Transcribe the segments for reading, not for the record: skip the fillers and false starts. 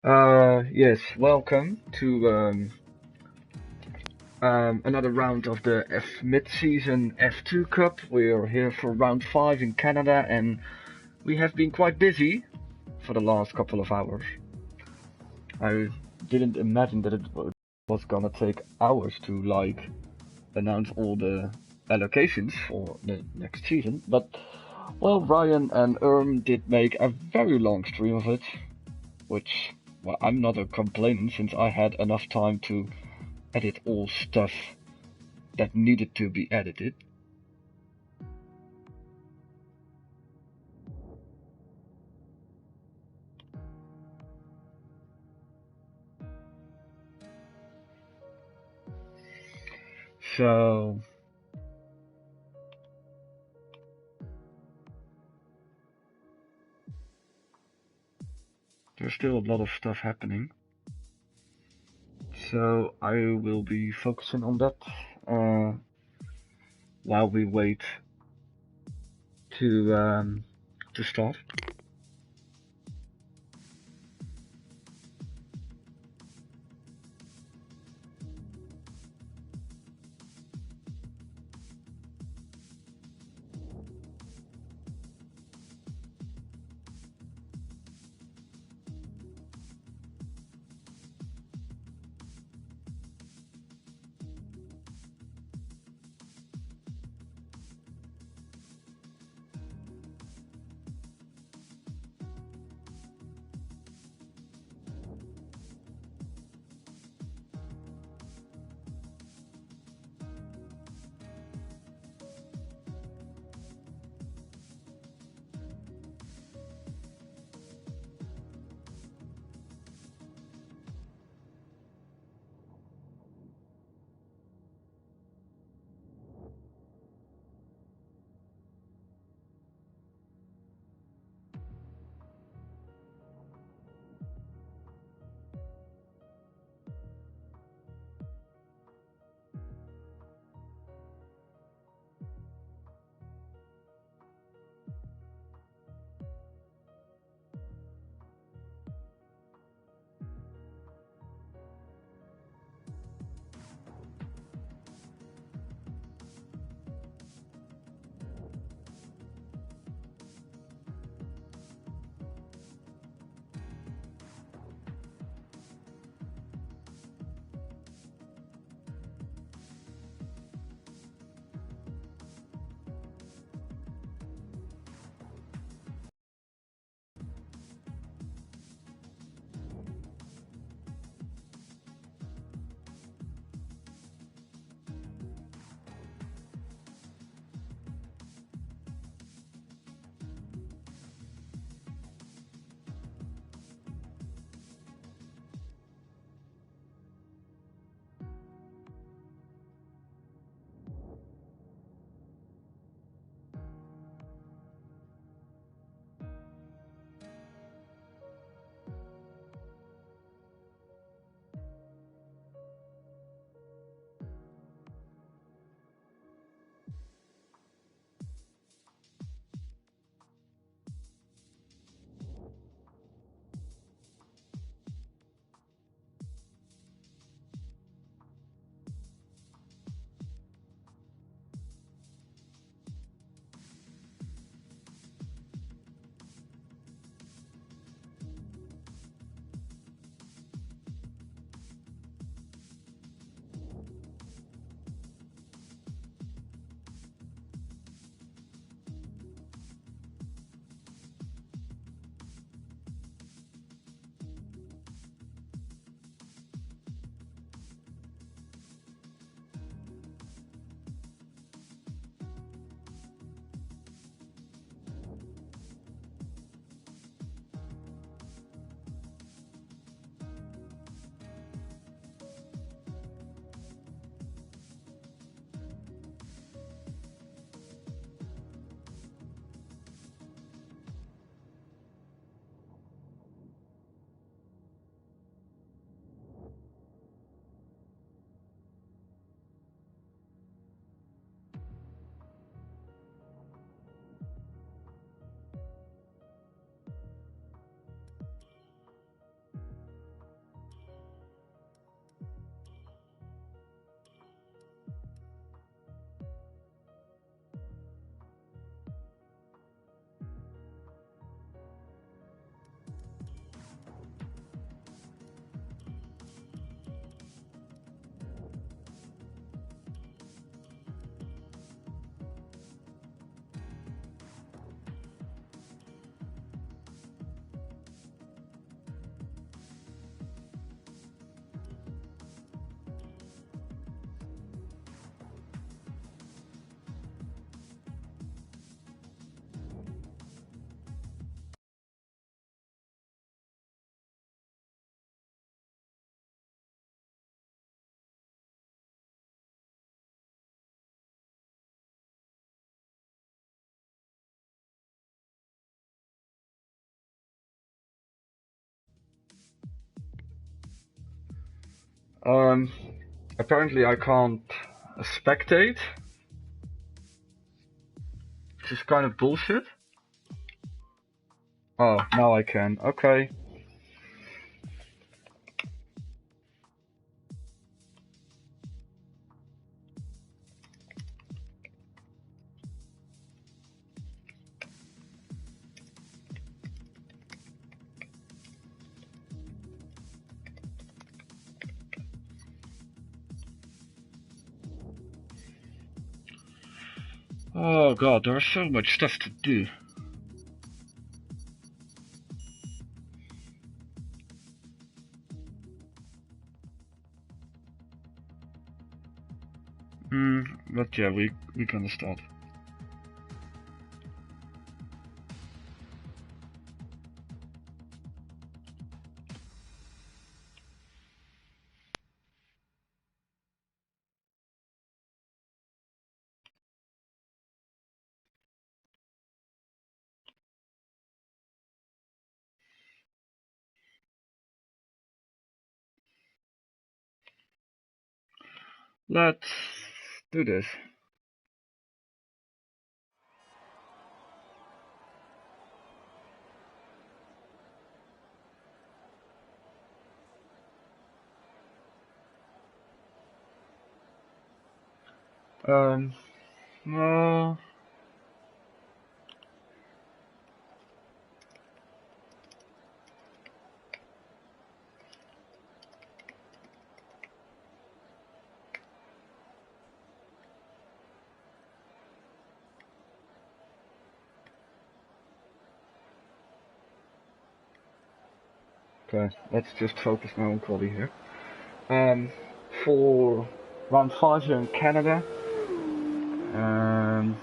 Yes, welcome to another round of the mid-season F2-Cup. We're here for round 5 in Canada, and we have been quite busy for the last couple of hours. I didn't imagine that was gonna take hours to announce all the allocations for the next season, but well, Ryan and did make a very long stream of it, which, well, I'm not a complaining since I had enough time to edit all stuff that needed to be edited. So there's still a lot of stuff happening. So I will be focusing on that while we wait to start. Um, Apparently I can't spectate, which is kind of bullshit. Oh, now I can. Okay. Oh god, there's so much stuff to do. But yeah, we're gonna start. Let's do this. No. Okay, let's just focus now on quality here. For round 5 here in Canada, oh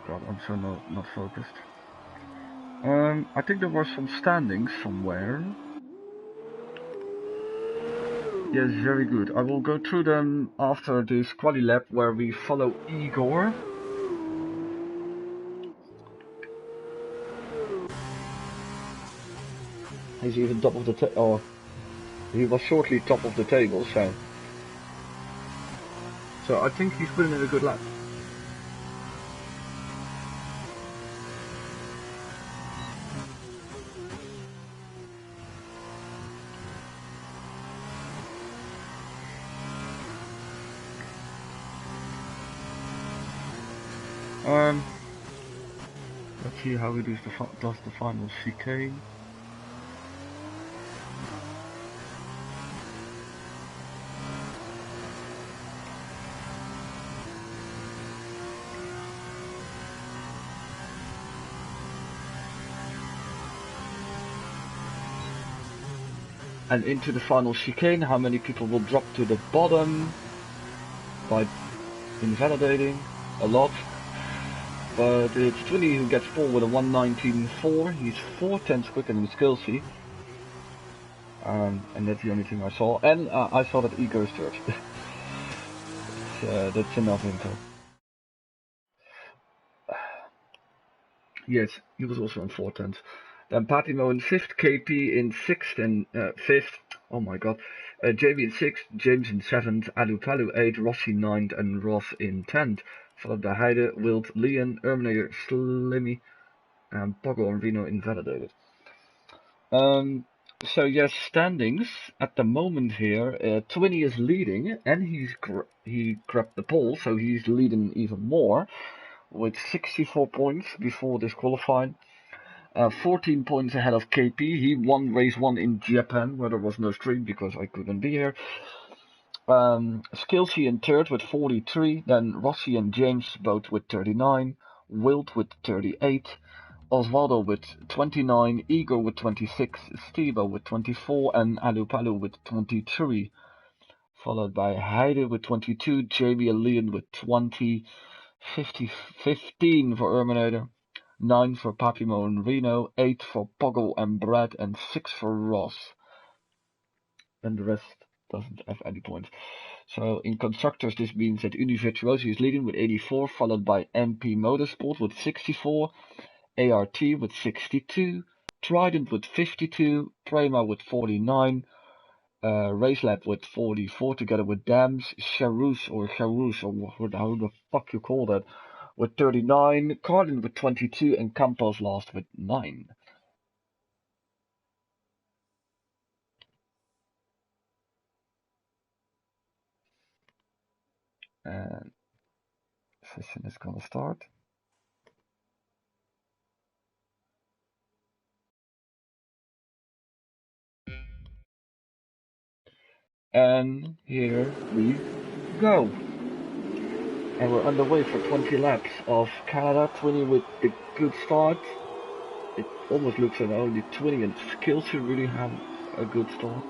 god, I'm so not focused. I think there were some standings somewhere. Yes, very good. I will go through them after this quali lap where we follow Igor. He's even top of the table. He was shortly top of the table, so I think he's putting in a good lap. Let's see how he does the final chicane. And into the final chicane, how many people will drop to the bottom by invalidating? A lot. But it's Twinny who gets pole with a 1:19.4. He's 4/10 quicker than Skillsy. And that's the only thing I saw. And I saw that Igor is third. That's enough info. Yes, he was also on 4/10. Then Patimo in 5th, KP in 6th and 5th. Oh my god. Jamie in 6th, James in 7th, Alu Palu 8th, Rossi 9th, and Ross in 10th. Followed by Heide, Wild, Leon, Erminator, Slimmy, and Poggo and Reno invalidated. So yes, standings at the moment here, Twinny is leading, and he grabbed the pole, so he's leading even more with 64 points before disqualifying. 14 points ahead of KP. He won race 1 in Japan, where there was no stream because I couldn't be here. Skillsy in third with 43, then Rossi and James both with 39, Wild with 38, Osvaldo with 29, Igor with 26, Steve with 24, and Alupalu with 23. Followed by Heide with 22, Jamie and Leon with 20, 15 for Erminator, 9 for Papimo and Reno, 8 for Poggle and Brad, and 6 for Ross. And the rest doesn't have any points. So in constructors, this means that Univirtuosi is leading with 84, followed by MP Motorsport with 64, ART with 62, Trident with 52, Prema with 49, race lap with 44 together with Dams, Charouz or how the fuck you call that, with 39, Carlin with 22, and Campos last with 9. And session is gonna start. And here we go. And we're underway for 20 laps of Canada, 20 with a good start. It almost looks like only 20 and skills should really have a good start.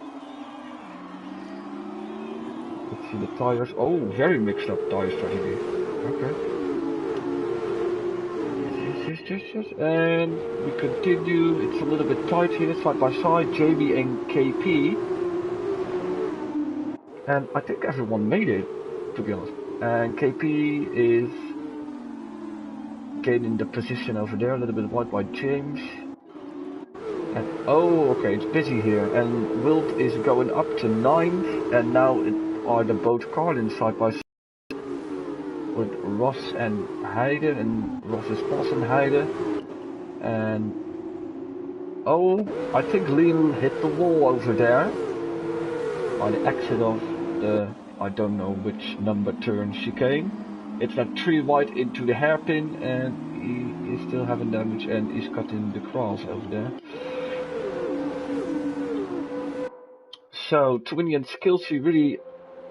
Let's see the tires. Oh, very mixed up tire strategy. Okay. Yes. And we continue. It's a little bit tight here, side by side. JB and KP. And I think everyone made it, to be honest. And KP is gaining the position over there, a little bit wide by James. And oh, okay, it's busy here. And Wilt is going up to 9th, and now it are the both Carlin side by side with Ross and Heide, and Ross's boss and Heide. And oh, I think Liam hit the wall over there by the exit of the, I don't know which number turn chicane. It's that 3 wide into the hairpin, and he is still having damage and is cutting the cross over there. So Twinny and Skillsy really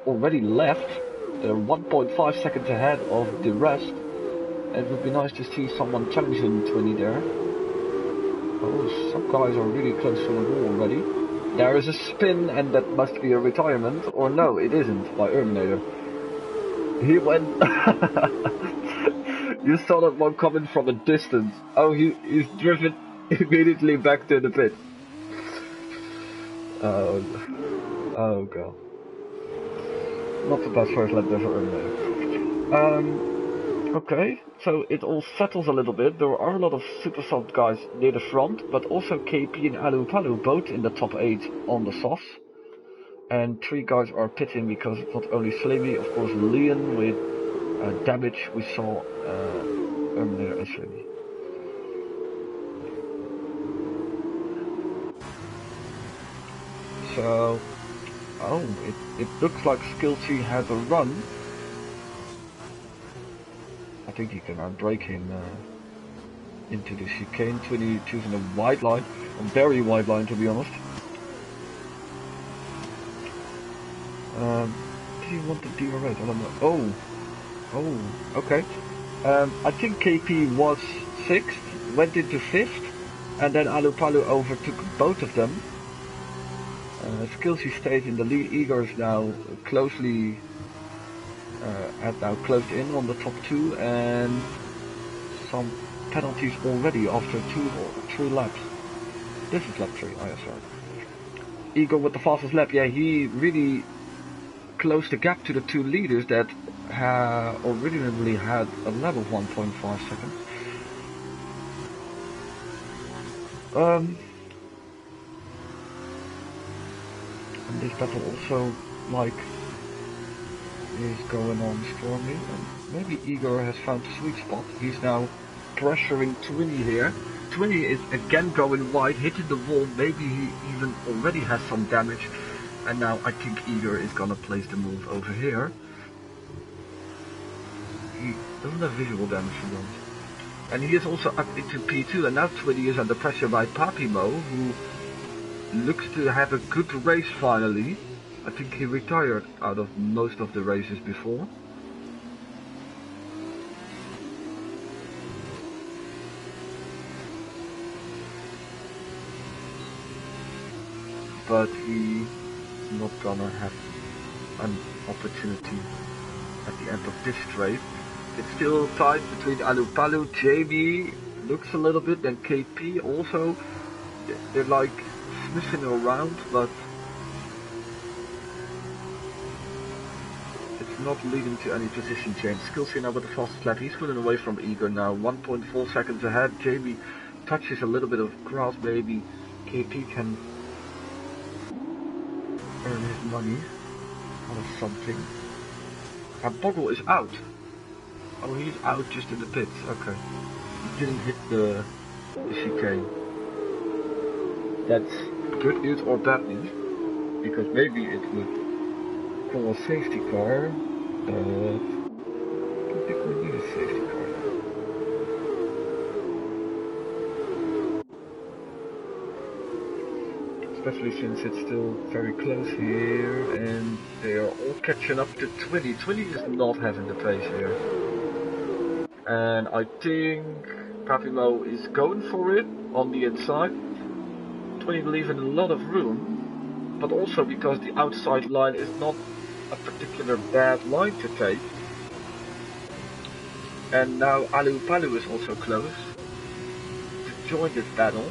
already left. They're 1.5 seconds ahead of the rest. It would be nice to see someone challenging Twinny there. Oh, some guys are really close to the wall already. There is a spin, and that must be a retirement. Or no, it isn't, by Erminator. He went... You saw that one coming from a distance. Oh, he's driven immediately back to the pit. Oh god. Not the best first lap there for Erminator. Okay, so it all settles a little bit. There are a lot of super soft guys near the front, but also KP and Alu Palu both in the top 8 on the softs. And 3 guys are pitting because it's not only Slimmy, of course Leon with damage. We saw Erminator and Slimmy. So, oh, it looks like Skillsy has a run. I think he can outbrake him into the chicane. 20 choosing a wide line, a very wide line to be honest. Did he want the DRS? I don't know. Oh, okay. I think KP was 6th, went into 5th, and then Alu Palu overtook both of them. Skillsy stayed in the lead. Igor is now closely now closed in on the top 2, and some penalties already after 2 or 3 laps. This is lap 3, sorry. Igor with the fastest lap, yeah, he really closed the gap to the 2 leaders that originally had a lap of 1.5 seconds. And this battle also, like, is going on strongly, and maybe Igor has found a sweet spot. He's now pressuring Twinny here. Twinny is again going wide, hitting the wall. Maybe he even already has some damage, and now I think Igor is gonna place the move over here. He doesn't have visual damage to them. And he is also up into P2, and now Twinny is under pressure by Papimo, who looks to have a good race finally. I think he retired out of most of the races before. But he's not gonna have an opportunity at the end of this straight. It's still tight between Alu Palu, JB looks a little bit, and KP also. They're like sniffing around, but it's not leading to any position change. Skillsy now with the fastest lap. He's pulling away from Igor now, 1.4 seconds ahead. JB touches a little bit of grass, maybe KP can earn his money out of something. And Boggle is out. Oh, he's out just in the pits. Okay. He didn't hit the chicane. That's good news or bad news, because maybe it would call a safety car, but I don't think we need a safety car now. Especially since it's still very close here, and they are all catching up to 20. 20 is not having the pace here. And I think Papimo is going for it on the inside. 20 leaving a lot of room, but also because the outside line is not a particular bad line to take. And now Alu Palu is also close to join this battle,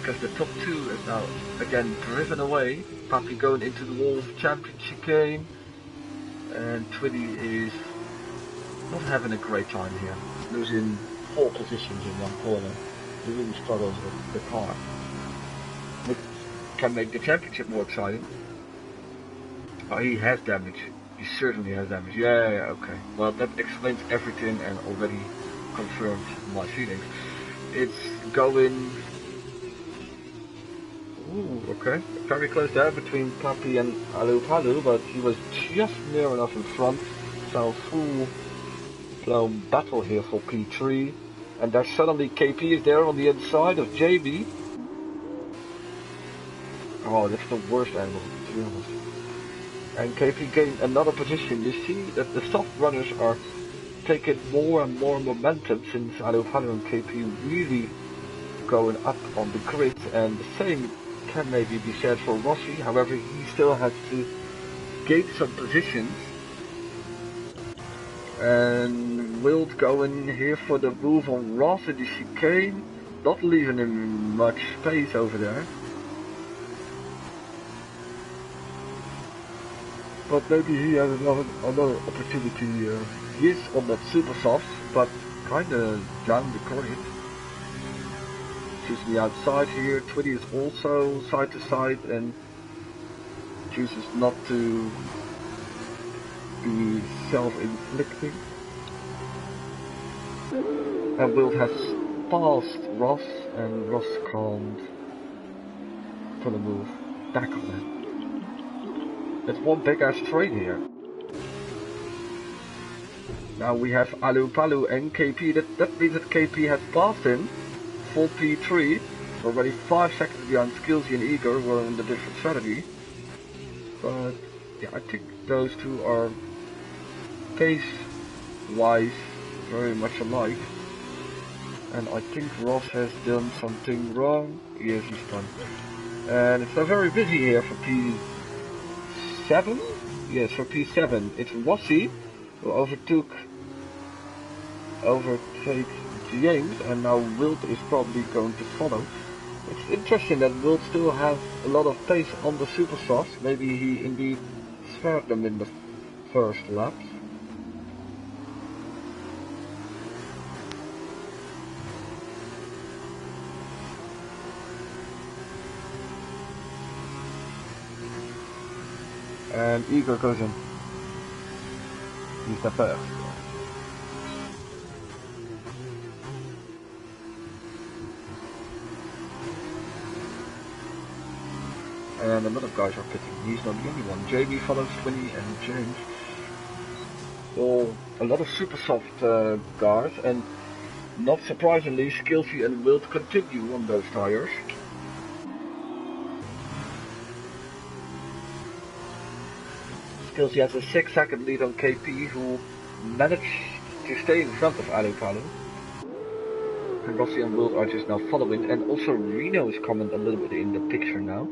because the top two is now again driven away. Papi going into the wall of champion chicane, and Twitty is not having a great time here, losing 4 positions in one corner. He really struggles with the car, which can make the championship more exciting. Oh, he has damage. He certainly has damage. Yeah, okay. Well, that explains everything and already confirmed my feelings. It's going... Ooh, okay. Very close there between Papi and Alu Palu, but he was just near enough in front. So full-blown battle here for P3. And there's suddenly KP is there on the inside of JB. Oh, that's the worst angle, to be honest. And KP gained another position. You see that the soft runners are taking more and more momentum since Alu Palu and KP really going up on the grid, and the same can maybe be said for Rossi. However, he still has to gain some positions. And Wild going here for the move on Ross in the chicane, not leaving him much space over there. But maybe he has another opportunity. He is on that super soft, but kinda down the corner. Choosing the outside here. Twitty is also side to side and chooses not to be self-inflicting. And Wild has passed Ross, and Ross can't put a move back on him. It's one big ass trade here. Now we have Alu Palu and KP. That means that KP has passed him. Full P3. Already 5 seconds behind Skillsy and Igor, who are in the different strategy. But yeah, I think those two are pace-wise very much alike. And I think Ross has done something wrong. Yes, he's done. And it's now very busy here for P7? Yes, for P7. It's Rossi who overtakes James, and now Wild is probably going to follow. It's interesting that Wild still has a lot of pace on the super softs. Maybe he indeed spared them in the first laps. And Igor goes in. He's the first. And a lot of guys are pitting. He's not the only one. JB follows 20 and James. All a lot of super soft cars, and not surprisingly, Skillsy and Wild continue on those tires. Skillsy has a 6-second lead on KP, who managed to stay in front of Alu Palu. And Rossi and Wild are just now following, and also Reno is coming a little bit in the picture now.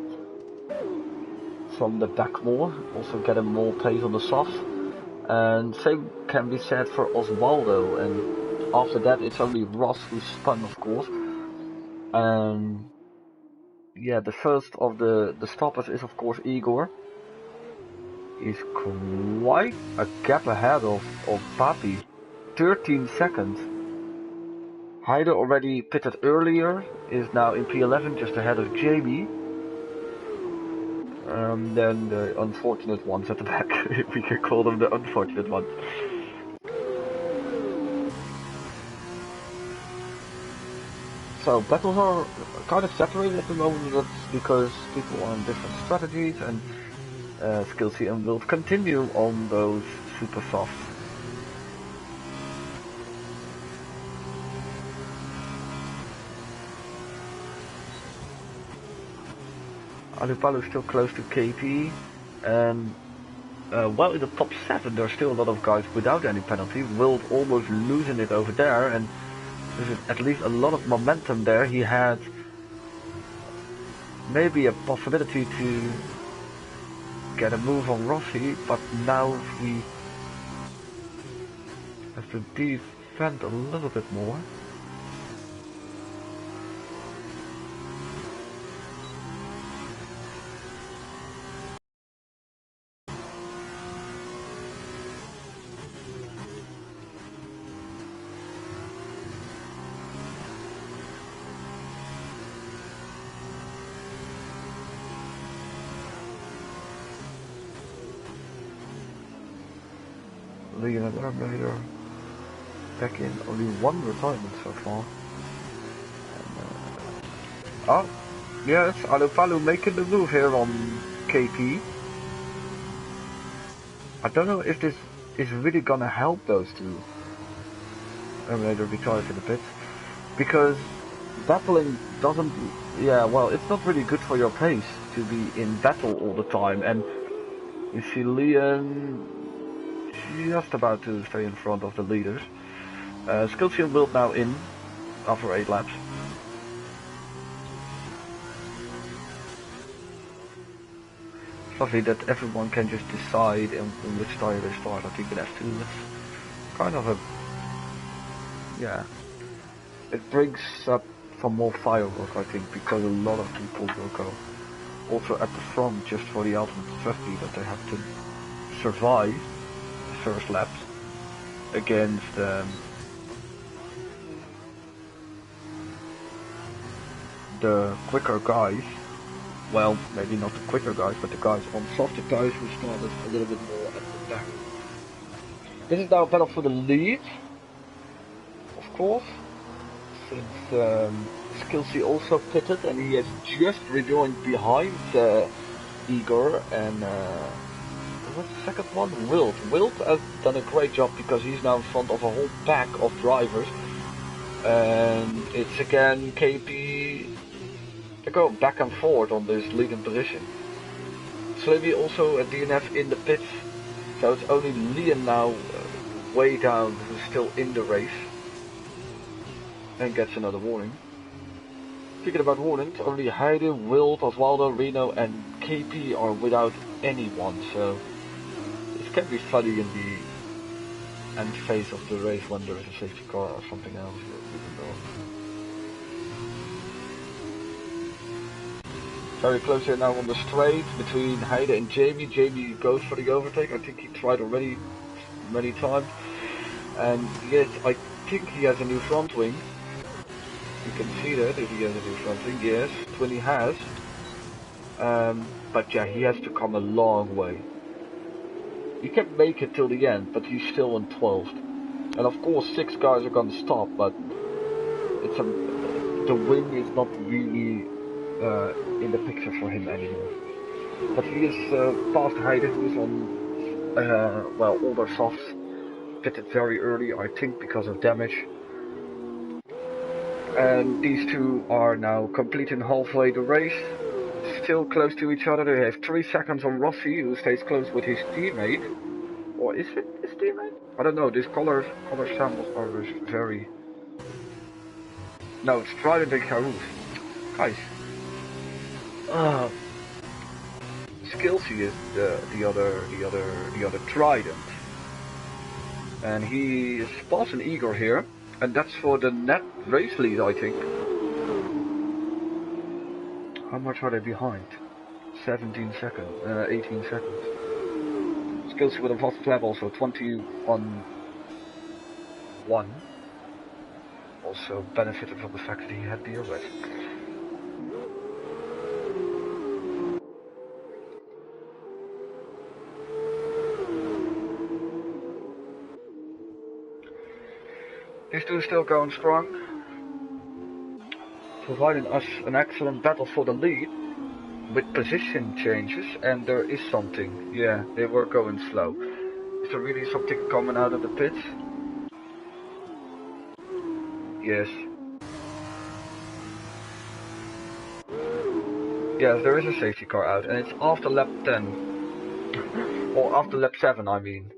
From the back more, also getting more pace on the soft. And same can be said for Osvaldo, and after that it's only Ross who spun, of course. And yeah, the first of the stoppers is of course Igor. He's quite a gap ahead of Papi, 13 seconds. Heide already pitted earlier, is now in P11 just ahead of Jamie. Then the unfortunate ones at the back, if we can call them the unfortunate ones. So battles are kind of separated at the moment. That's because people are on different strategies, and Skillsy and will continue on those super soft. Alupalo is still close to KP, and well, in the top 7 there's still a lot of guys without any penalty. Wild almost losing it over there, and there's at least a lot of momentum there. He had maybe a possibility to get a move on Rossi, but now he has to defend a little bit more. Leonardo back in, only one retirement so far. And, oh, yes, Alupalu making the move here on KP. I don't know if this is really gonna help those two. Terminator retires in a bit. Because battling doesn't, yeah, well, it's not really good for your pace to be in battle all the time. And you see Leon just about to stay in front of the leaders. Skillshield build now in after 8 laps. It's lovely that everyone can just decide on which tire they start. I think in F2 that's kind of a, yeah, it brings up some more firework, I think, because a lot of people will go also at the front just for the ultimate strategy that they have to survive the first laps against the quicker guys. Well, maybe not the quicker guys, but the guys on softer tires who started a little bit more at the back. This is now a battle for the lead, of course, since Skillsy also pitted and he has just rejoined behind Igor and what's the second one? Wild. Wild has done a great job because he's now in front of a whole pack of drivers. And it's again KP. They go back and forth on this leading position. Slowly also a DNF in the pits. So it's only Leon now way down who's still in the race. And gets another warning. Speaking about warnings, only Heide, Wild, Oswaldo, Reno and KP are without anyone. So this can be funny in the end phase of the race when there is a safety car or something else. Very close here now on the straight between Heide and Jamie. Jamie goes for the overtake. I think he tried already many times. And yes, I think he has a new front wing. You can see that if he has a new front wing. Yes, Twinny has. But yeah, he has to come a long way. He can make it till the end, but he's still in 12th. And of course 6 guys are gonna stop, but it's the win is not really in the picture for him anymore. But he is past Heide, who is on well, older softs, pitted very early, I think because of damage. And these two are now completing halfway the race, still close to each other. They have 3 seconds on Rossi, who stays close with his teammate. Or is it his teammate? I don't know, these color samples are very... No, it's Trident and Carouse. Guys. Skillsy is the other Trident. And he is passing Igor here. And that's for the net race lead, I think. How much are they behind? 17 seconds, 18 seconds. Skillsy with a fast lap also, 21-1. Also benefited from the fact that he had the arrest. These two still going strong, providing us an excellent battle for the lead with position changes, and there is something. Yeah, they were going slow. Is there really something coming out of the pits? Yes. Yes, there is a safety car out, and it's after lap 10. Or after lap 7, I mean.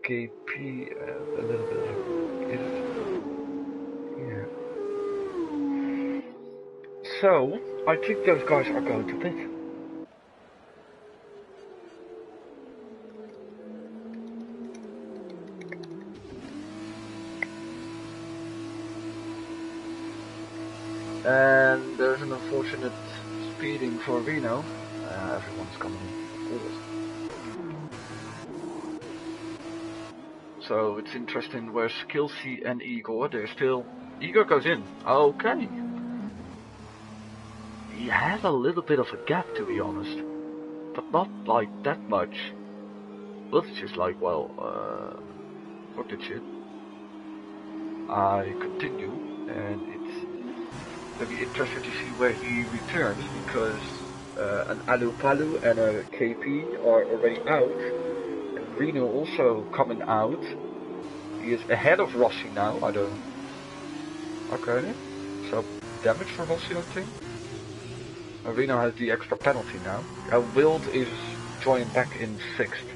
KP, a little bit of a... Is it? Yeah. So, I think those guys are going to pit. And there's an unfortunate speeding for Reno. Everyone's coming in, of course. So it's interesting where Skillsy and Igor, they're still... Igor goes in. Okay. He has a little bit of a gap, to be honest. But not like that much. But it's just like, well, fuck that shit. I continue, and it's gonna be interesting to see where he returns, because an Alu Palu and a KP are already out, and Reno also coming out. He is ahead of Rossi now. I don't. Okay, so damage for Rossi, I think. Reno has the extra penalty now. Wild is joining back in 6th.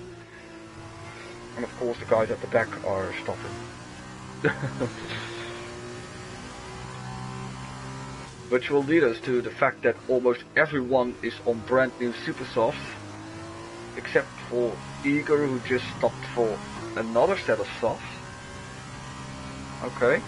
And of course the guys at the back are stopping. Which will lead us to the fact that almost everyone is on brand new super softs, except for Igor, who just stopped for another set of softs. Okay.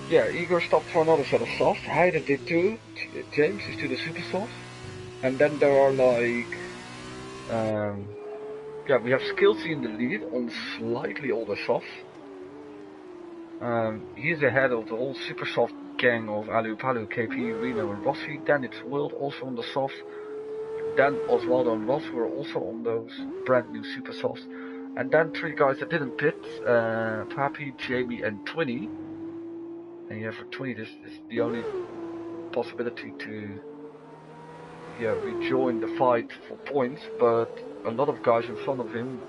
Yeah, Igor stopped for another set of softs. Heide did too. James is to the super softs. And then there are like... yeah, we have Skillsy in the lead on slightly older softs. He's ahead of the whole super soft gang of Alu Palu, KP, Reno and Rossi. Then it's Wild also on the softs. Then Osvaldo and Ross were also on those brand new super softs. And then 3 guys that didn't pit, Papi, Jamie and Twinny. And yeah, for Twinny this is the only possibility to rejoin the fight for points, but a lot of guys in front of him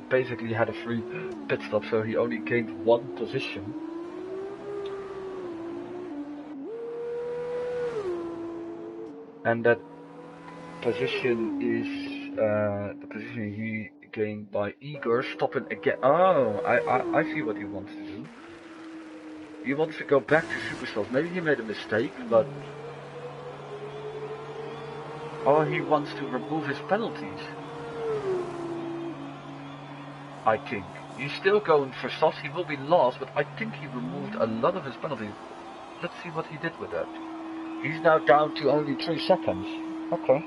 basically had a free pit stop, so he only gained 1 position. And that position is the position he gained by Igor stopping again. Oh, I see what he wants to do. He wants to go back to Superstars. Maybe he made a mistake, but... Oh, he wants to remove his penalties. I think. He's still going for softs. He will be lost, but I think he removed a lot of his penalties. Let's see what he did with that. He's now down to only 3 seconds. Okay.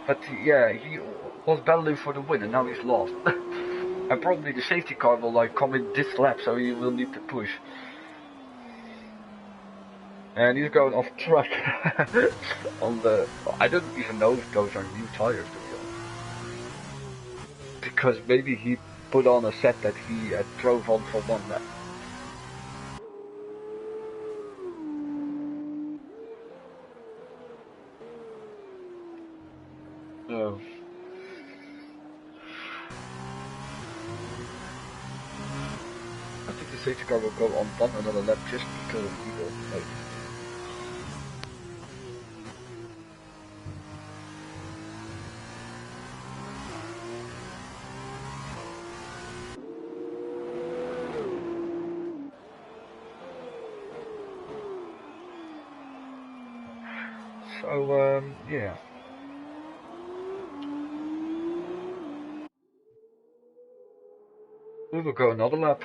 But yeah, he was battling for the win and now he's lost. And probably the safety car will like come in this lap, so he will need to push. And he's going off track on the... I don't even know if those are new tires, to be honest. Because maybe he put on a set that he drove on for 1 lap. Oh. I think the safety car will go on 1 another lap just because of Eagle. Like, so, yeah. We will go another lap.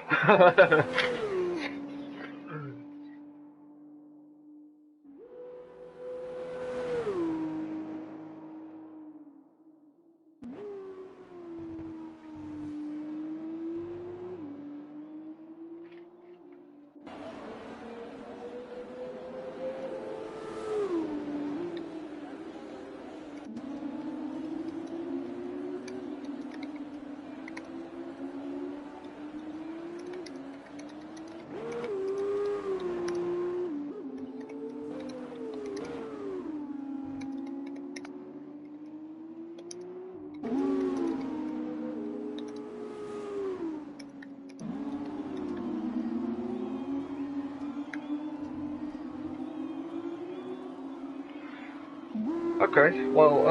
Okay, well,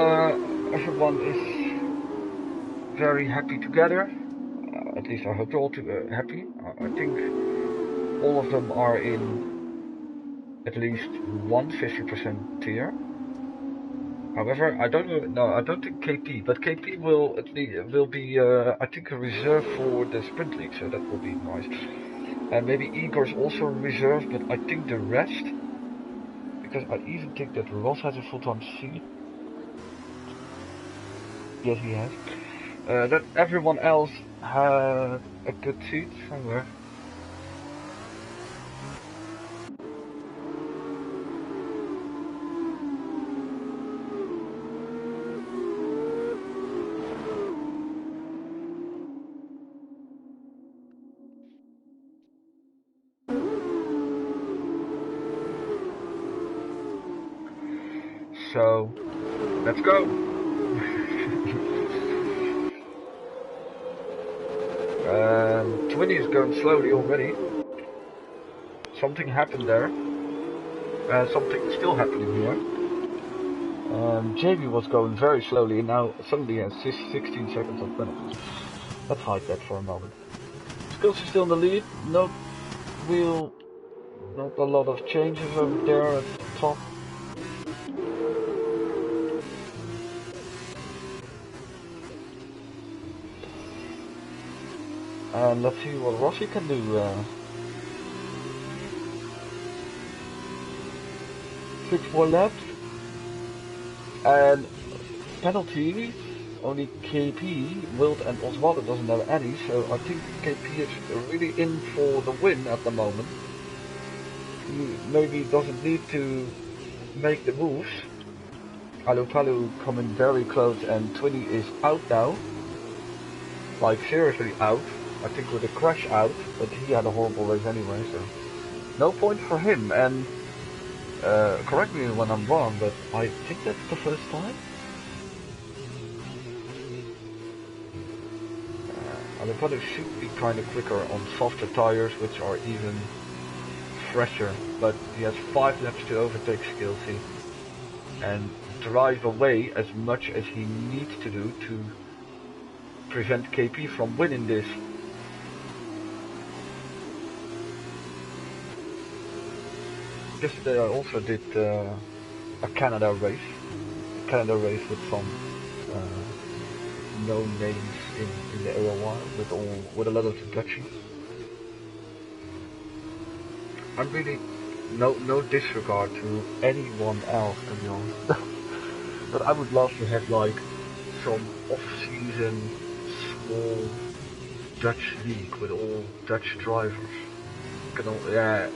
everyone is very happy together. At least I hope you're all happy. I think all of them are in at least one 50% tier. However, I don't know. No, I don't think KP, but KP will at least will be, I think, a reserve for the sprint league, so that will be nice. And maybe Igor's also a reserve, but I think the rest, because I even think that Ross has a full-time seat. Yes, he has. That everyone else had a good seat somewhere. So, let's go. 20 is going slowly already. Something happened there. Something is still happening here. JB was going very slowly and now suddenly has 16 seconds of penalties. Let's hide that for a moment. Skills is still in the lead. Not a lot of changes over there at the top. And let's see what Rossi can do. 6 more laps. And penalties, only KP, Wild and Osvaldo doesn't have any, so I think KP is really in for the win at the moment. He maybe doesn't need to make the moves. Alupalu coming very close and 20 is out now. Like seriously out. I think with a crash out, but he had a horrible race anyway, so no point for him. And correct me when I'm wrong, but I think that's the first time. Alupalu should be kind of quicker on softer tires, which are even fresher, but he has 5 laps to overtake Skilsy and drive away as much as he needs to do to prevent KP from winning this. Yesterday I also did a Canada race with some known names in the ALR with a lot of Dutchies. I'm really no disregard to anyone else, to be honest. But I would love to have like some off-season small Dutch league with all Dutch drivers. Yeah,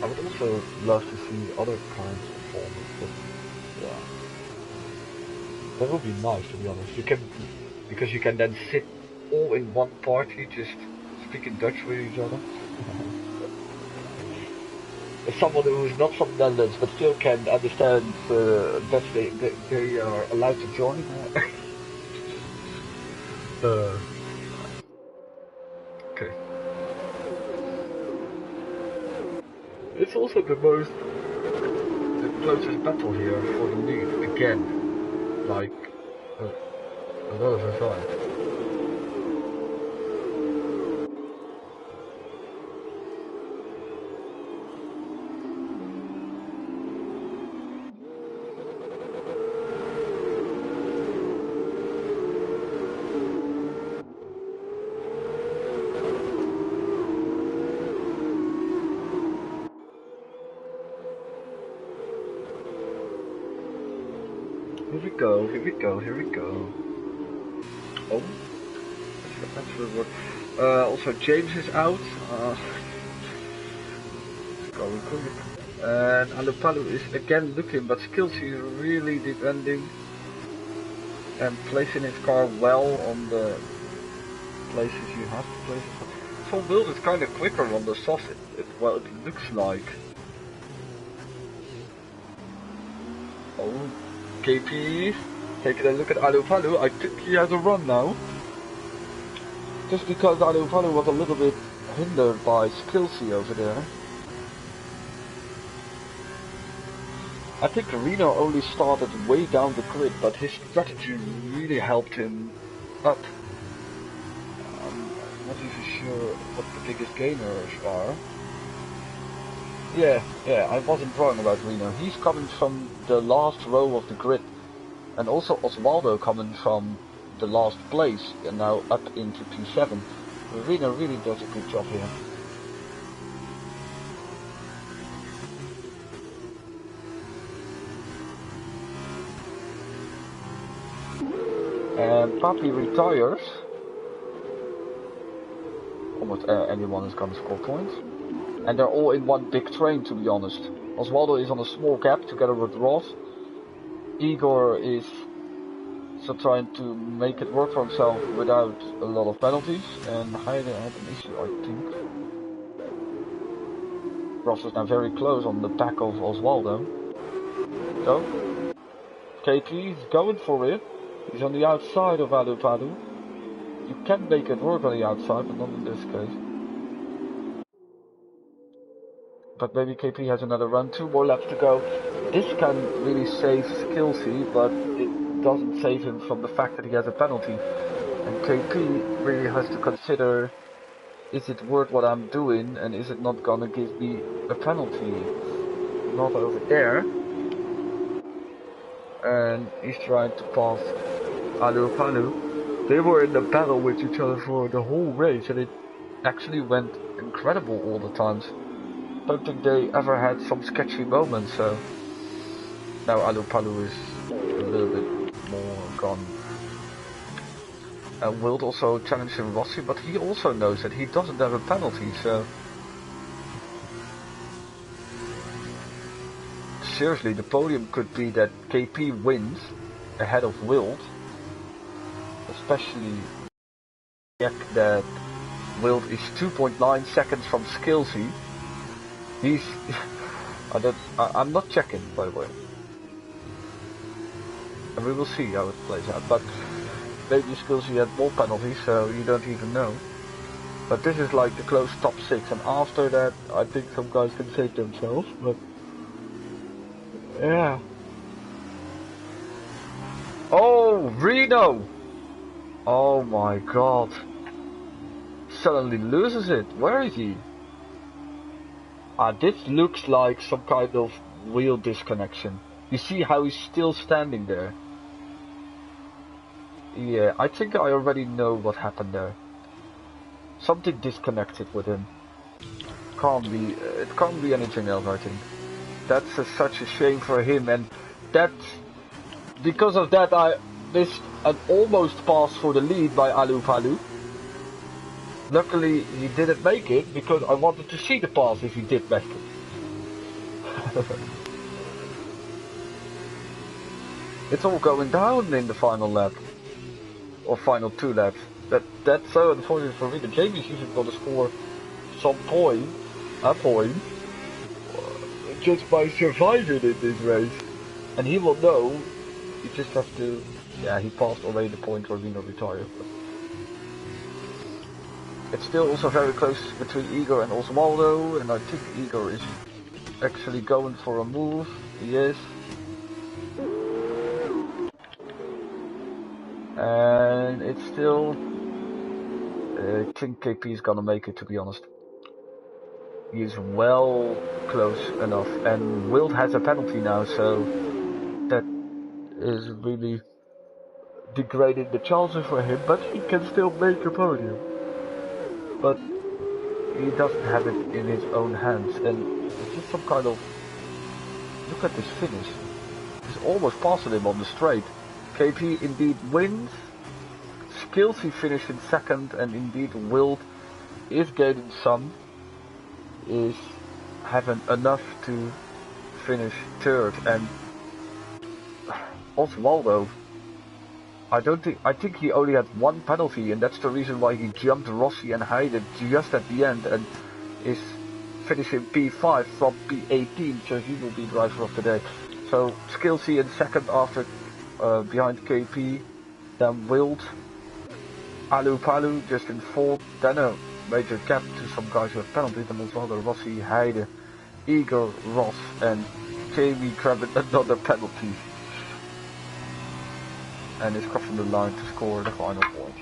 I would also love to see other kinds of formats, but yeah, that would be nice, to be honest. Because you can then sit all in one party, just speaking Dutch with each other. As someone who's not from the Netherlands but still can understand Dutch, they are allowed to join. Okay. It's also the closest battle here for the lead again, like a lot of the time. Here we go. Oh, that's the word. Also, James is out. Going quick. And Alupalu is again looking, but Skilsy is really defending and placing his car well on the places you have to place it. Some build is kind of quicker on the soft. Well, it looks like. Oh, KP. Taking a look at Alupalu, I think he has a run now. Just because Alupalu was a little bit hindered by Skilsy over there. I think Reno only started way down the grid, but his strategy really helped him up. I'm not even sure what the biggest gainers are. Yeah, I wasn't wrong about Reno. He's coming from the last row of the grid. And also Osvaldo coming from the last place and now up into P7. Reno really does a good job here. And Papi retires. Almost anyone is gonna score points. And they're all in one big train, to be honest. Osvaldo is on a small gap together with Ross. Igor is still trying to make it work for himself without a lot of penalties. And Heide had an issue, I think. Ross is now very close on the back of Osvaldo. So, KP is going for it. He's on the outside of Alu Padu. You can make it work on the outside, but not in this case. But maybe KP has another run, 2 more laps to go. This can really save Skillsy, but it doesn't save him from the fact that he has a penalty. And KP really has to consider, is it worth what I'm doing, and is it not gonna give me a penalty? It's not over there. And he's trying to pass Alu Palu. They were in the battle with each other for the whole race, and it actually went incredible all the times. Don't think they ever had some sketchy moments, so now Alu Palu is a little bit more gone. And Wild also challenged him Rossi, but he also knows that he doesn't have a penalty, so seriously, the podium could be that KP wins ahead of Wild, especially check that Wild is 2.9 seconds from Skillsy. He's I'm not checking, by the way, and we will see how it plays out, but maybe Skillsy had more penalties, so you don't even know. But this is like the close top 6, and after that I think some guys can save themselves, but yeah. Oh, Reno! Oh my god. Suddenly loses it. Where is he? This looks like some kind of wheel disconnection. You see how he's still standing there? Yeah, I think I already know what happened there. Something disconnected with him. It can't be anything else, I think. That's such a shame for him, and because of that I missed an almost pass for the lead by Alu Palu. Luckily he didn't make it, because I wanted to see the pass if he did make it. It's all going down in the final lap. Or final 2 laps. That's so unfortunate for me. The Jamie's usually going to score some point, a point, just by surviving in this race. And he will know, you just have to, yeah, he passed already the point where Reno retired. But it's still also very close between Igor and Osvaldo, and I think Igor is actually going for a move. He is. And it's still, I think KP is gonna make it, to be honest. He is well close enough, and Wild has a penalty now, so that is really degrading the chances for him, but he can still make a podium. But he doesn't have it in his own hands, and it's just some kind of, look at this finish. He's almost passing him on the straight. KP indeed wins. Skillsy finished in second, and indeed Wild is gaining some, is having enough to finish third. And Osvaldo, I think he only had 1 penalty, and that's the reason why he jumped Rossi and Heide just at the end and is finishing P5 from P18, so he will be driver of the day. So Skillsy in second after behind KP, then Wild, Alu Palu just in fourth, then a major gap to some guys with penalties, and Osvaldo, Rossi, Heide, Igor, Ross and Jamie grabbing another penalty. And is crossing the line to score the final point.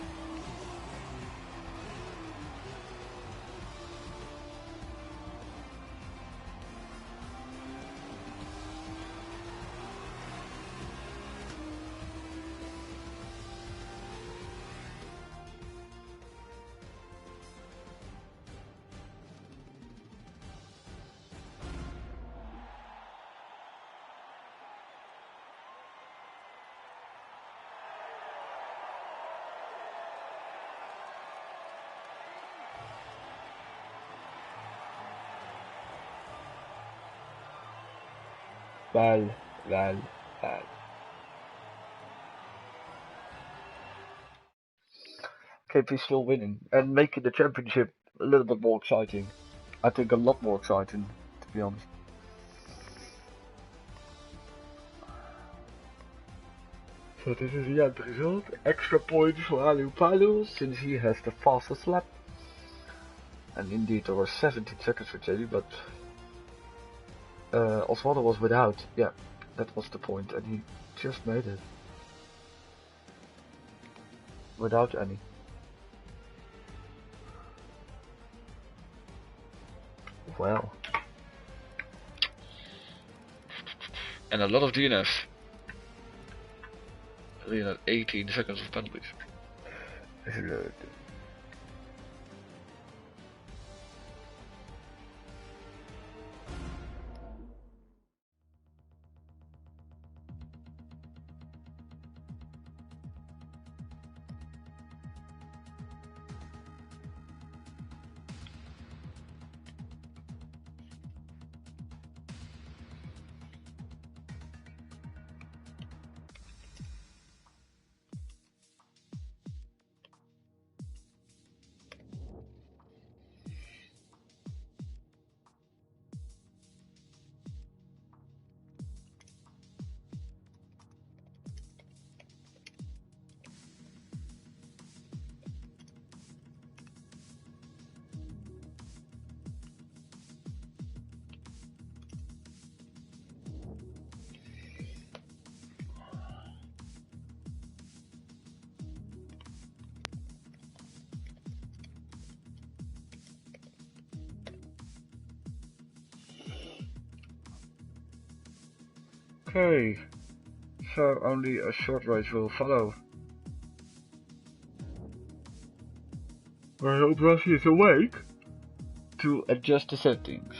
Well. KP still winning and making the championship a little bit more exciting. I think a lot more exciting, to be honest. So this is the end result. Extra points for Alupalu since he has the fastest lap. And indeed there were 17 seconds for Jamie, but Oswaldo was without. Yeah, that was the point, and he just made it. Without any. Well. And a lot of DNF. We had 18 seconds of penalties. Okay, so only a short race will follow. I hope Rossi is awake to adjust the settings.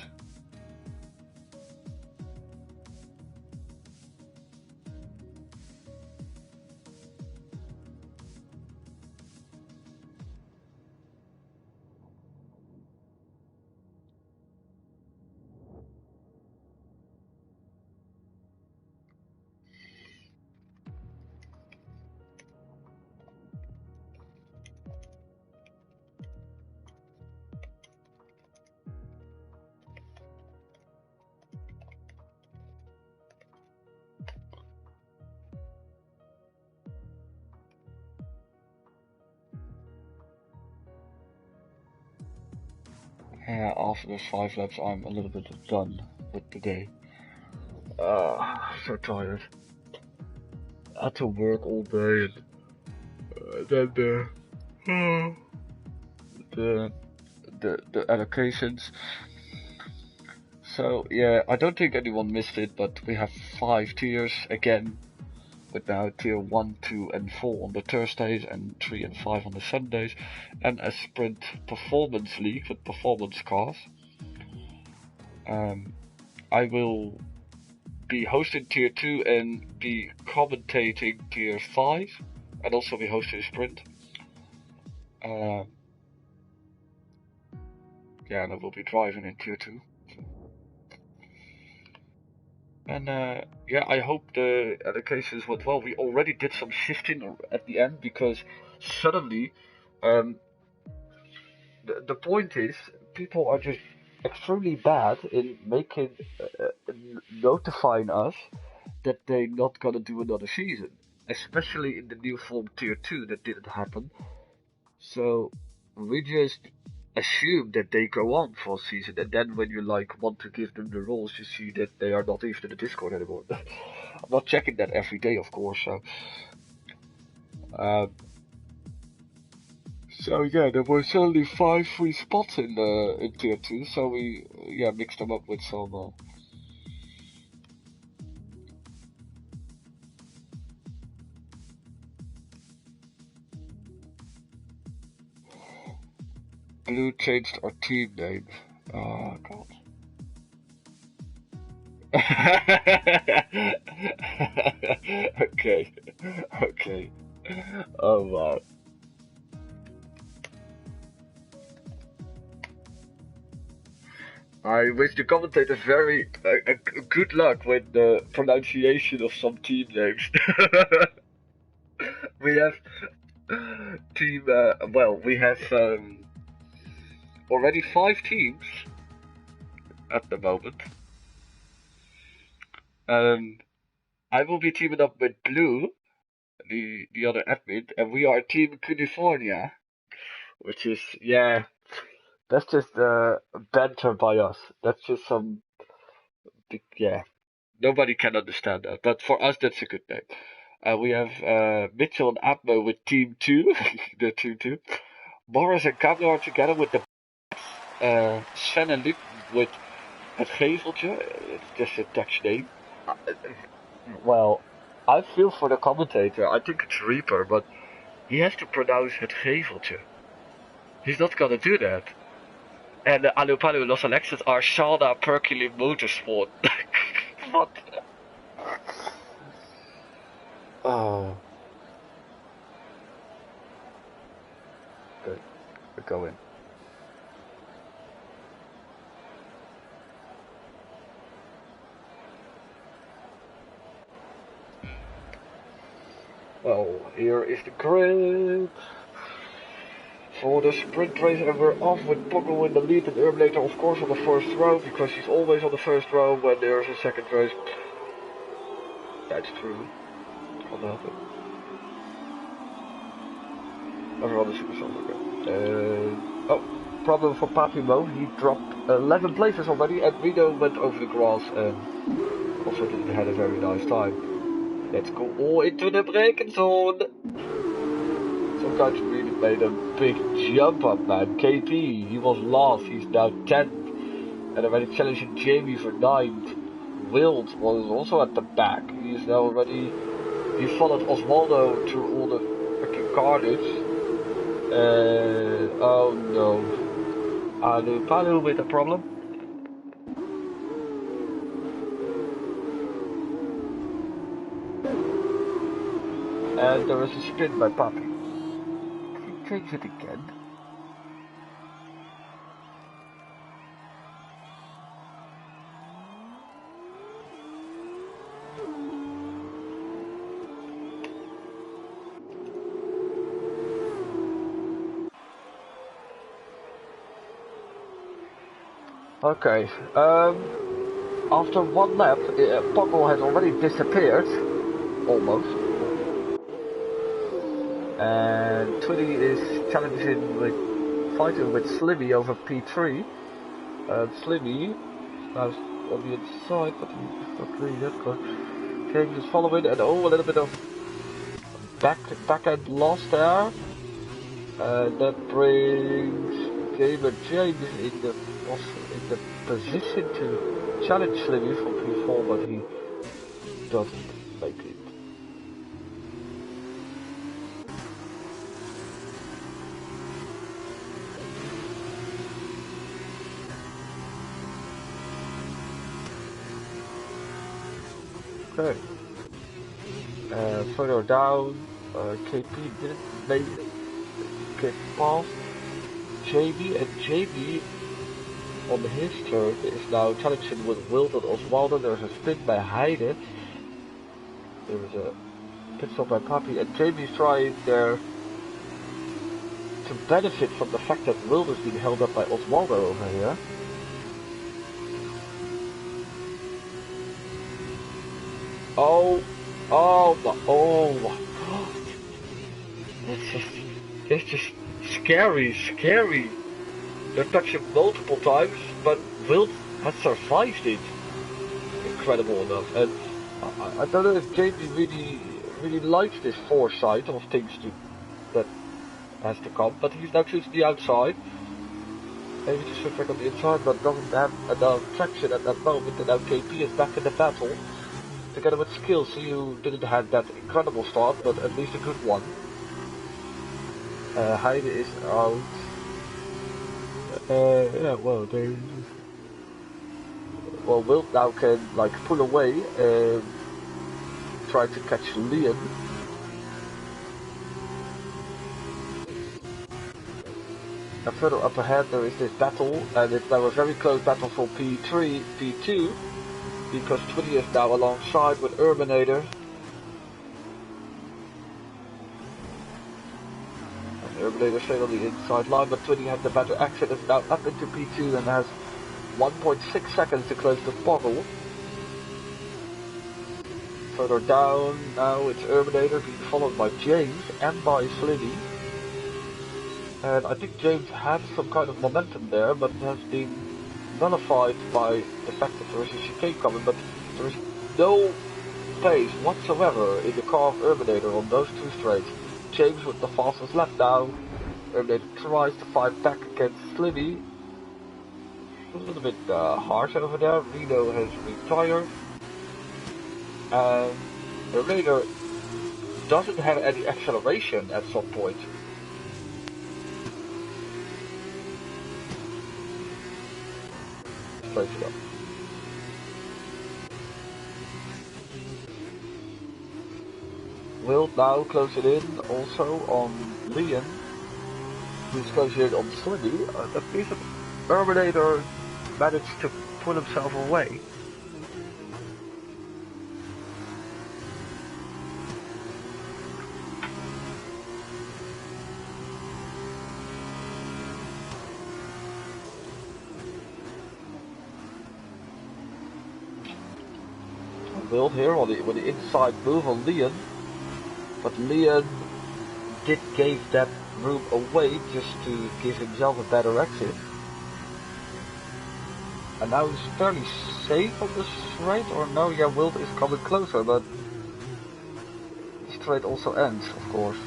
Yeah, after those 5 laps I'm a little bit done with the day. So tired. I had to work all day and then the allocations. So yeah, I don't think anyone missed it, but we have 5 tiers again, with now tier 1, 2 and 4 on the Thursdays and 3 and 5 on the Sundays, and a sprint performance league with performance cars. I will be hosting tier 2 and be commentating tier 5, and also be hosting a sprint. Yeah, and I will be driving in tier 2. And yeah, I hope the allocations went well. We already did some shifting at the end because suddenly, the point is, people are just extremely bad in notifying us that they're not gonna do another season, especially in the new form tier 2 that didn't happen. So we just assume that they go on for a season, and then when you like want to give them the roles, you see that they are not even in the Discord anymore. I'm not checking that every day, of course. Um, so yeah, there were only 5 free spots in tier 2, so we mixed them up with some. Blue changed our team name. Oh god. Okay. Okay. Oh wow. I wish the commentators very good luck with the pronunciation of some team names. We have team. We have already 5 teams at the moment. I will be teaming up with Blue, the other admin, and we are Team California, which is that's just banter by us. That's just some nobody can understand that, but for us that's a good name. We have Mitchell and Abmo with Team 2, the Team 2. Morris and Cablo are together with the Sven and Luc with Het Geveltje. It's just a Dutch name. Well, I feel for the commentator. I think it's Reaper, but he has to pronounce Het Geveltje. He's not gonna do that. And the Alupalu Los Alexis are Shalda Perkele Motorsport. What? Oh. Good. We go in. Well, here is the grid for the sprint race, and we're off with Poggle in the lead and Urblator, of course, on the first row, because he's always on the first row when there's a second race. That's true. Can't help it. Everyone is super solid, okay. Problem for Papimo. He dropped 11 places already, and Reno went over the grass and also didn't have a very nice time. Let's go all into the braking zone. Some guys really made a big jump up, man. KP, he was last, he's now 10th. And already challenging Jamie for 9th. Wild was also at the back. He is now already... He followed Osvaldo through all the freaking carnage. Oh no. Alupalu with a problem. And there is a spin by Papi. Can he change it again? Okay, after one lap, Poggle has already disappeared, almost. And Twitty is fighting with Slimmy over P3. Slimmy is now on the inside, but he's not really that close. James is following, and a little bit of back end loss there. And that brings Gamer James in the position to challenge Slimmy from P4, but he doesn't make it. Okay. Further down, KP didn't make it. Get past JB, and JB on his turn is now challenging with Wild and Osvaldo. There's a spin by Heide. There's a pit stop by Papi, and JB is trying there to benefit from the fact that Wild is being held up by Osvaldo over here. Oh my god. It's just scary. They touched him multiple times, but Wild has survived it. Incredible enough. And I don't know if Jamie really likes this foresight of things that has to come, but he's now choosing the outside. Maybe to switch back on the inside, but doesn't have enough traction at that moment, and now KP is back in the battle. Together with Skills, who didn't have that incredible start, but at least a good one. Heide is out. Yeah, well, Wild now can like pull away and try to catch Leon. And further up ahead there is this battle, and it's now a very close battle for P3, P2, because Twitty is now alongside with Urbanator. And Urbanator stayed on the inside line, but Twitty has the better exit, is now up into P2 and has 1.6 seconds to close the bottle. Further down, now it's Urbanator being followed by James and by Sliddy. And I think James had some kind of momentum there, but has been nullified by the fact that there is a chicane coming, but there is no pace whatsoever in the car of Urbanator on those two straights. James with the fastest lap now. Urbanator tries to fight back against Sliddy. A little bit harsh over there. Reno has retired. And Urbanator doesn't have any acceleration at some point. Straight it up. Will now close it in also on Leon, who's closing it on Sliddy. That means that Urbanator managed to pull himself away. Will here with the inside move on Leon, but Leon did give that room away just to give himself a better exit. And now he's fairly safe on the straight, or no, yeah, Wild is coming closer, but the straight also ends, of course.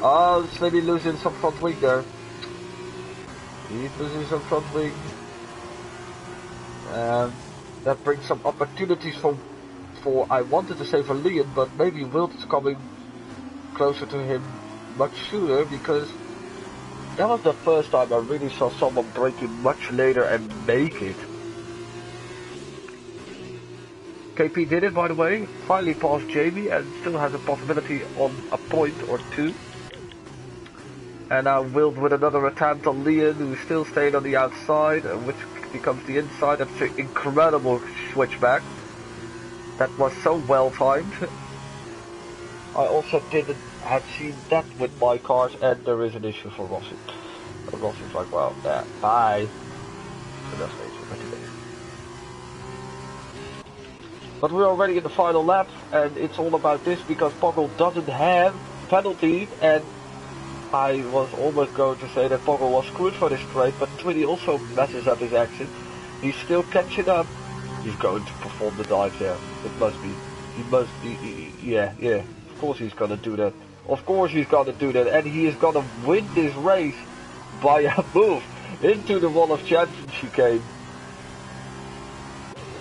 Oh, it's maybe losing some front wing there. He's losing some front wing. That brings some opportunities for I wanted to say for Leon, but maybe Wild is coming closer to him much sooner, because that was the first time I really saw someone braking much later and make it. KP did it, by the way, finally passed Jamie and still has a possibility on a point or two. And now Wild with another attempt on Leon, who still stayed on the outside, which becomes the inside. That's an incredible switchback. That was so well timed. I also didn't have seen that with my cars, and there is an issue for Rossi. Rossi's like, well, yeah, bye. So that's for today. But we're already in the final lap, and it's all about this because Poggle doesn't have penalties, and I was almost going to say that Poggle was screwed for this straight, but Twitty also messes up his exit. He's still catching up. He's going to perform the dive there. It must be. He must be. Yeah. Of course he's gonna do that. Of course he's gonna do that. And he is gonna win this race by a move into the Wall of Champions chicane.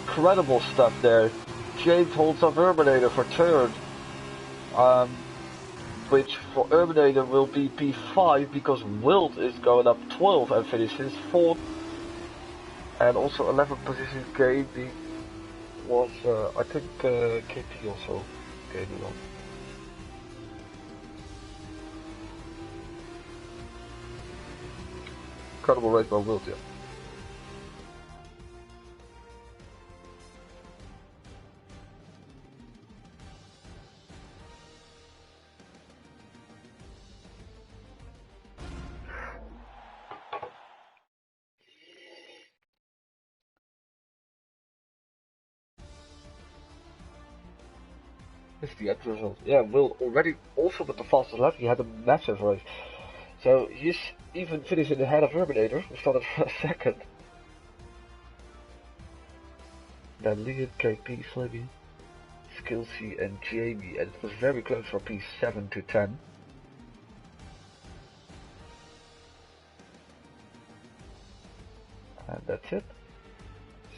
Incredible stuff there. James holds up Urbanator for third. Which for Urbanator will be P5 because Wild is going up 12 and finishes 4th. And also 11th position KB was, I think KP also gaining on. Incredible race by Wild, yeah. It's the end result. Yeah, Will already also with the fastest lap, he had a massive race. So he's even finishing ahead of Terminator, who started for a second. Then Leon, KP, Slimmy, Skillsy and Jamie, and it was very close for P7 to 10. And that's it.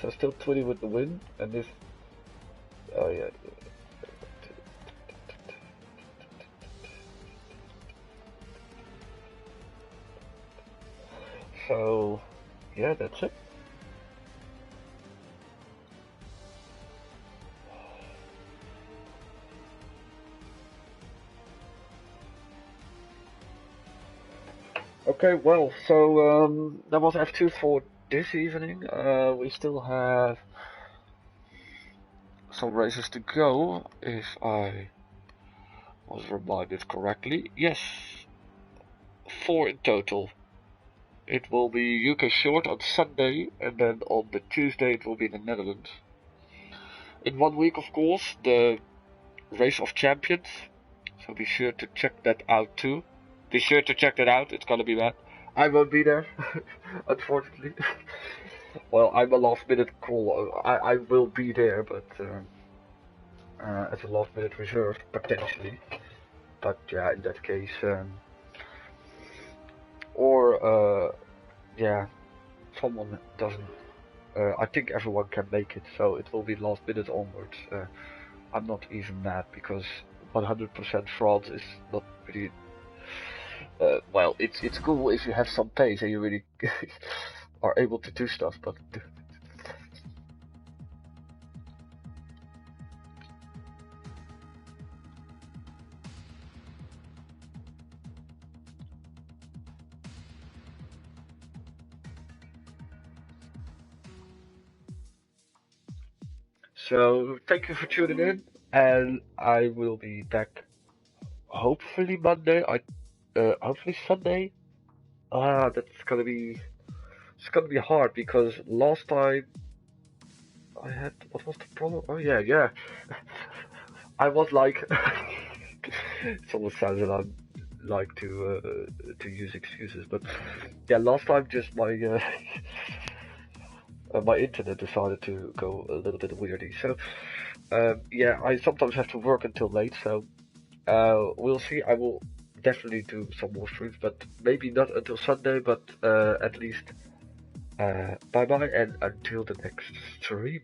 So still 20 with the win, and this... Oh yeah. So, yeah, that's it. Okay, well, so that was F2 for this evening. We still have some races to go, if I was reminded correctly. Yes, 4 in total. It will be UK Short on Sunday, and then on the Tuesday it will be in the Netherlands. In 1 week, of course, the Race of Champions, so be sure to check that out too. Be sure to check that out, it's gonna be bad. I won't be there, unfortunately. Well, I'm a last minute call. I will be there, but as a last minute reserve, potentially. But yeah, in that case, yeah, someone doesn't. I think everyone can make it, so it will be last minute onwards. I'm not even mad because 100% France is not really. Well, it's cool if you have some pace and you really are able to do stuff, but. So thank you for tuning in, and I will be back hopefully Monday. Hopefully Sunday. That's gonna be it's gonna be hard because last time I had what was the problem? Oh yeah. I was like, it almost sounds that I like to use excuses, but yeah, last time just my my internet decided to go a little bit weirdy. So yeah, I sometimes have to work until late. So we'll see. I will definitely do some more streams, but maybe not until Sunday. But at least bye bye, and until the next stream.